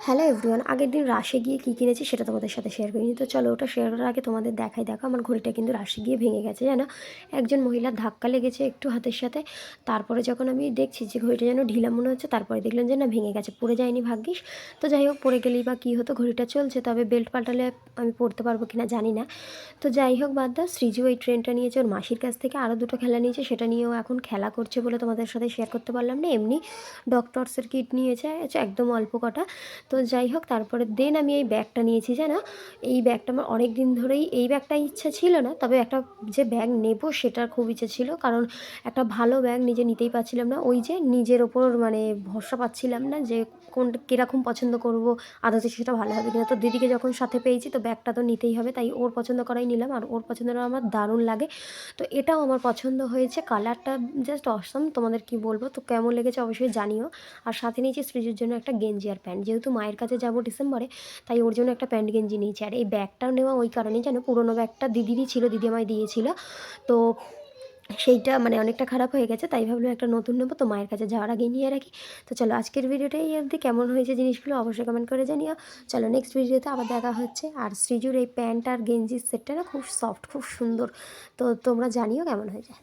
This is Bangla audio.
হ্যালো এভরিওয়ান, আগের দিন রাশে গিয়ে কী কিনেছি সেটা তোমাদের সাথে শেয়ার করিনি। তো চলো ওটা শেয়ার করার আগে তোমাদের দেখাই। দেখো আমার ঘড়িটা কিন্তু রাশে গিয়ে ভেঙে গেছে, জানো। একজন মহিলার ধাক্কা লেগেছে একটু হাতের সাথে। তারপরে যখন আমি দেখছি যে ঘড়িটা যেন ঢিলা মনে হচ্ছে, তারপরে দেখলাম যে না, ভেঙে গেছে, পড়ে যায়নি ভাগ্যিস। তো যাই হোক, পড়ে গেলেই বা কী হতো, ঘড়িটা চলছে, তবে বেল্ট পাল্টালে আমি পড়তে পারবো কিনা জানি না। তো যাই হোক, বাদ দাও। সৃজু এই ট্রেনটা নিয়েছে ওর মাসির কাছ থেকে, আরও দুটো খেলা নিয়েছে, সেটা নিয়েও এখন খেলা করছে বলে তোমাদের সাথে শেয়ার করতে পারলাম না। এমনি ডক্টরসের কিট নিয়েছে একদম অল্প কটা। তো যাই হোক, তারপরে দেন আমি এই ব্যাগটা নিয়েছি, জানো। এই ব্যাগটা আমার অনেক দিন ধরেই, এই ব্যাগটা ইচ্ছা ছিল না, তবে একটা যে ব্যাগ নেব সেটার খুব ইচ্ছে ছিল, কারণ একটা ভালো ব্যাগ নিজে নিতেই পারছিলাম না। ওই যে নিজের ওপর মানে ভরসা পাচ্ছিলাম না যে কোনটা কীরকম পছন্দ করব, আদতে সেটা ভালো হবে কিনা। তো দিদিকে যখন সাথে পেয়েছি, তো ব্যাগটা তো নিতেই হবে, তাই ওর পছন্দ করাই নিলাম। আর ওর পছন্দটা আমার দারুণ লাগে। তো এটাও আমার পছন্দ হয়েছে, কালারটা জাস্ট অসম। তোমাদের কি বলবো, তো কেমন লেগেছে অবশ্যই জানিও। আর সাথে নিয়েছি সৃজুর জন্য একটা গেঞ্জি আর প্যান্ট, যেহেতু মায়ের কাছে যাব ডিসেম্বরে, তাই ওর জন্য একটা প্যান্ট গেঞ্জি নিয়েছি। আর এই ব্যাগটাও নেওয়া ওই কারণেই, যেন পুরোনো ব্যাগটা দিদিরই ছিল, দিদি আমায় দিয়েছিল। তো সেইটা মানে অনেকটা খারাপ হয়ে গেছে, তাই ভাবলাম একটা নতুন নেবো, তো মায়ের কাছে যাওয়ার আগেই নিয়ে রাখি। তো চলো আজকের ভিডিওটা এই অবধি। কেমন হয়েছে জিনিসগুলো অবশ্যই কমেন্ট করে জানিও। চলো নেক্সট ভিডিওতে আবার দেখা হচ্ছে। আর সৃজুর এই প্যান্ট আর গেঞ্জির সেটটা না খুব সফট, খুব সুন্দর। তো তোমরা জানিও কেমন হয়েছে।